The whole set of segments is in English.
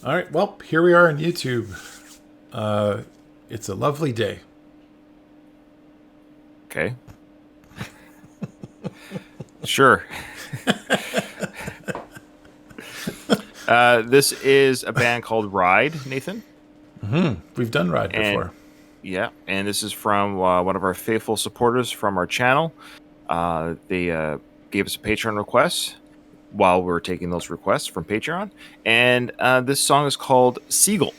All right, well, here we are on YouTube. It's a lovely day. Okay. Sure. This is a band called Ride, Nathan. We've done Ride before. Yeah, and this is from one of our faithful supporters from our channel. They gave us a Patreon request while we were taking those requests from Patreon. And this song is called Seagull.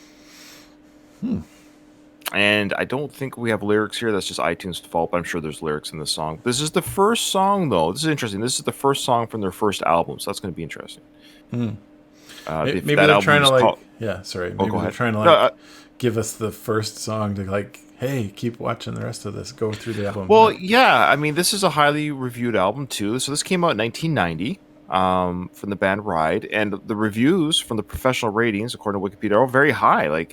And I don't think we have lyrics here. That's just iTunes default, but I'm sure there's lyrics in this song. This is the first song, though. This is interesting. This is the first song from their first album, so that's going to be interesting. Maybe they're trying to Maybe they're trying to give us the first song to hey, keep watching the rest of this. Go through the album. Well, yeah. I mean, this is a highly reviewed album too. So this came out in 1990 from the band Ride, and the reviews from the professional ratings, according to Wikipedia, are all very high.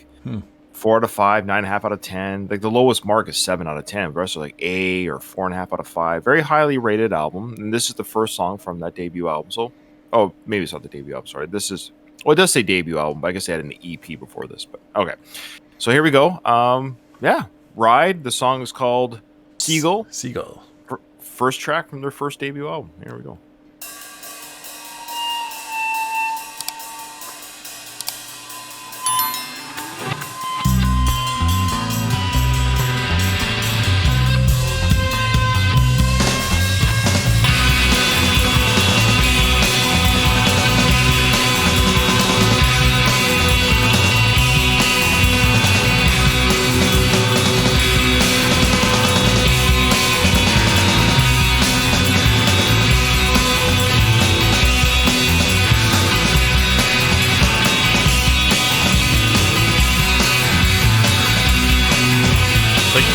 4 out of 5, 9.5 out of 10. Like the lowest mark is 7 out of 10. The rest are like A or 4.5 out of 5. Very highly rated album, and this is the first song from that debut album. So, maybe it's not the debut album. Sorry, this is. Well, it does say debut album, but I guess they had an EP before this. But okay, so here we go. Yeah, Ride. The song is called Seagull. Seagull. First track from their first debut album. Here we go.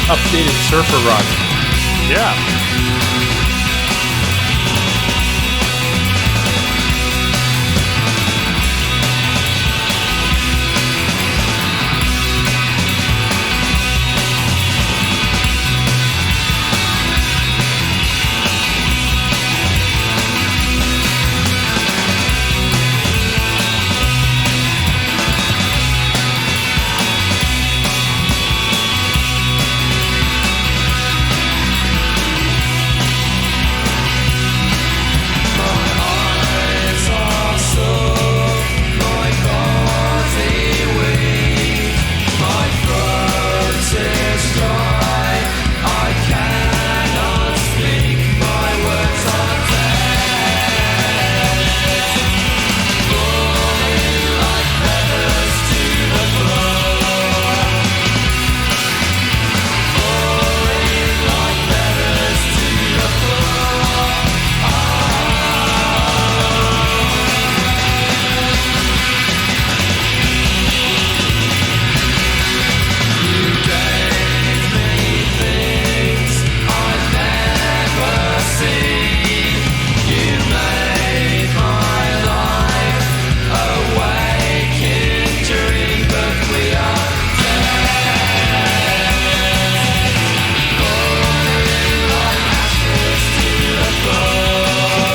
Updated surfer rock. Yeah.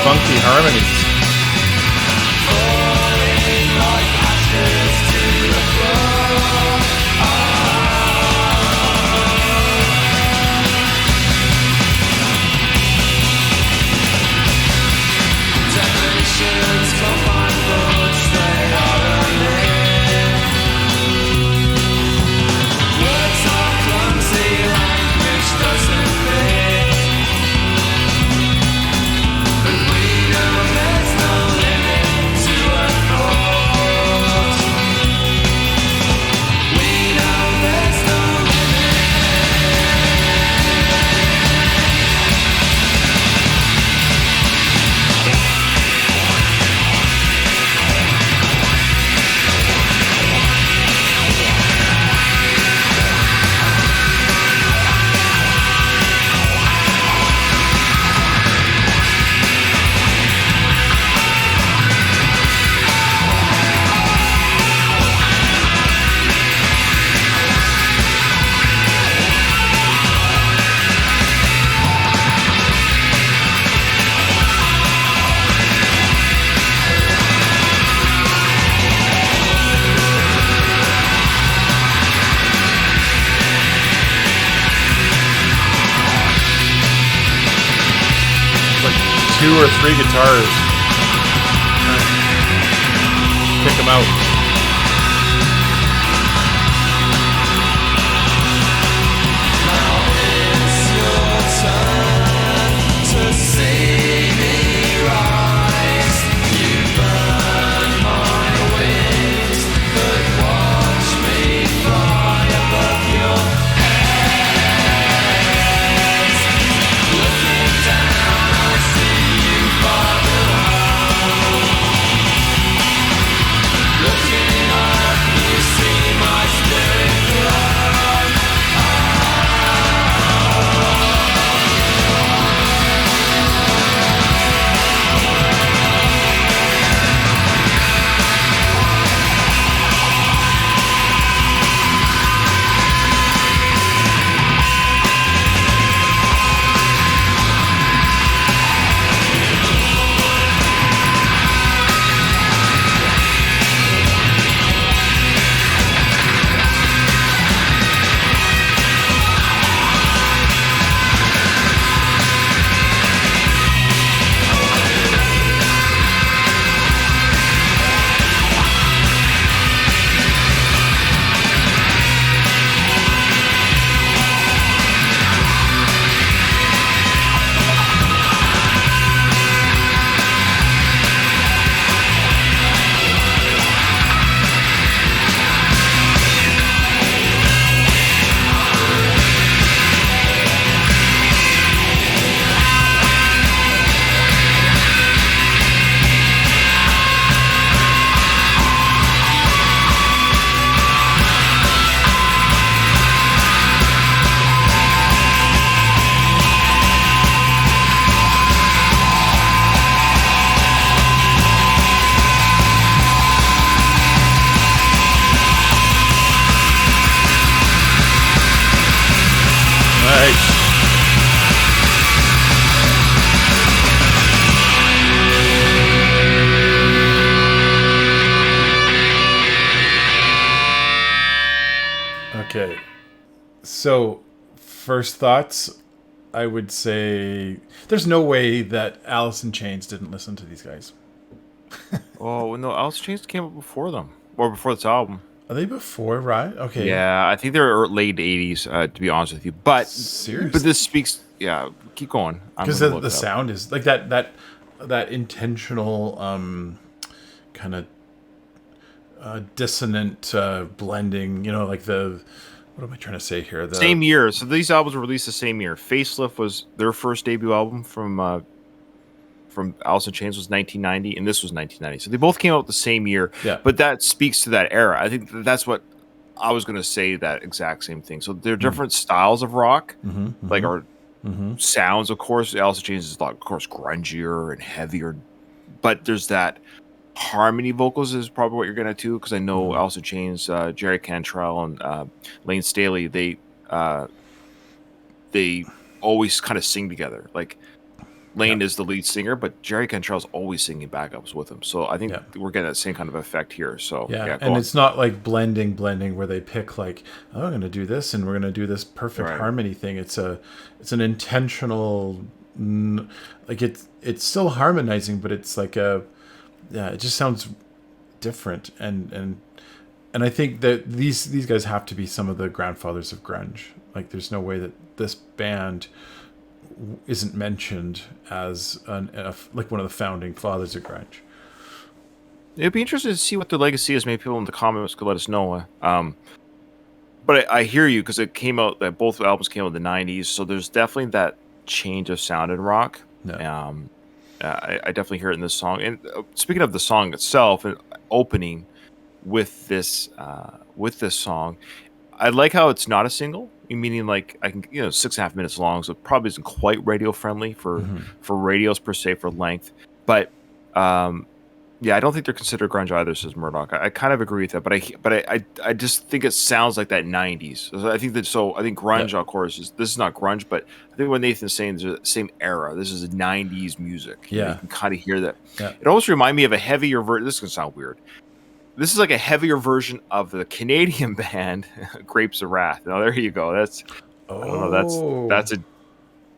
Funky harmonies. But we know that or 3 guitars. Pick them out. Okay. So, first thoughts, I would say there's no way that Alice in Chains didn't listen to these guys. Oh, no, Alice in Chains came up before them. Or before this album. Are they before, right? Okay. Yeah, I think they're late 80s, to be honest with you. But seriously? But this speaks... Yeah, keep going. Because the sound is like that intentional kind of dissonant blending, like the... What am I trying to say here? The same year. So these albums were released the same year. Facelift was their first debut album from Alice in Chains was 1990, and this was 1990. So they both came out the same year. Yeah. But that speaks to that era. I think that's what I was going to say, that exact same thing. So they're different styles of rock, like our sounds. Of course, Alice in Chains is, of course, grungier and heavier. But there's that harmony vocals is probably what you're going to do, because I know Alice in Chains, Jerry Cantrell and Lane Staley, they always kind of sing together. Like Lane is the lead singer, but Jerry Cantrell's always singing backups with him. So I think we're getting that same kind of effect here. So and it's not like blending where they pick like, oh, I'm going to do this and we're going to do this perfect harmony thing. It's an intentional, like it's still harmonizing, but it's like it just sounds different. And I think that these guys have to be some of the grandfathers of grunge. Like there's no way that this band isn't mentioned as like one of the founding fathers of grunge. It'd be interesting to see what the legacy is. Maybe people in the comments could let us know. But I hear you, because it came out that both albums came out in the 90s, so there's definitely that change of sound in rock. Yeah. I definitely hear it in this song. And speaking of the song itself, and opening with this song, I like how it's not a single. Meaning, like, I can 6.5 minutes long, so it probably isn't quite radio friendly for radios per se for length. But I don't think they're considered grunge either, says Murdoch. I kind of agree with that, but I just think it sounds like that 90s. I think grunge, of course, this is not grunge, but I think what Nathan's saying is the same era. This is 90s music. Yeah, you can kind of hear that. Yeah. It almost reminds me of a heavier version. This is gonna sound weird. This is like a heavier version of the Canadian band Grapes of Wrath. Now there you go. That's I don't know.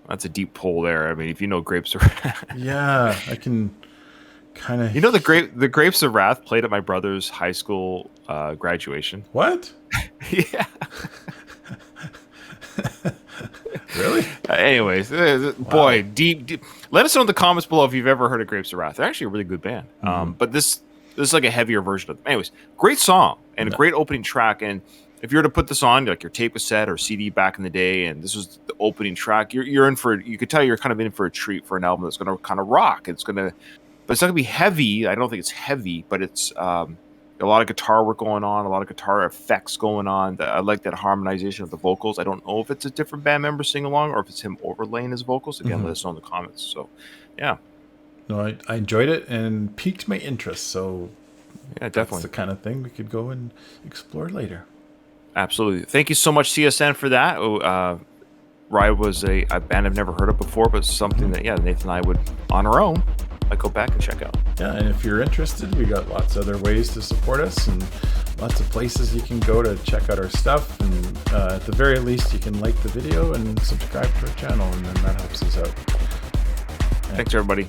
That's a deep pull there. I mean, if you know Grapes of Wrath. Yeah, I can kind of. You know the Grapes of Wrath played at my brother's high school graduation. What? Yeah. Really? Anyways, boy, deep. Let us know in the comments below if you've ever heard of Grapes of Wrath. They're actually a really good band. But this is like a heavier version of them. Anyways, great song and a great opening track. And if you were to put this on like your tape cassette or CD back in the day, and this was the opening track, you're in for. You could tell you're kind of in for a treat for an album that's going to kind of rock. But it's not going to be heavy. I don't think it's heavy, but it's a lot of guitar work going on, a lot of guitar effects going on. I like that harmonization of the vocals. I don't know if it's a different band member singing along or if it's him overlaying his vocals. Again, let us know in the comments. So, yeah. No, I enjoyed it and piqued my interest. So, yeah, definitely. That's the kind of thing we could go and explore later. Absolutely. Thank you so much, CSN, for that. Ride was a band I've never heard of before, but something that, Nathan and I would, on our own, I'd go back and check out. Yeah, and if you're interested, we got lots of other ways to support us and lots of places you can go to check out our stuff. And at the very least, you can like the video and subscribe to our channel, and then that helps us out. Thanks, everybody.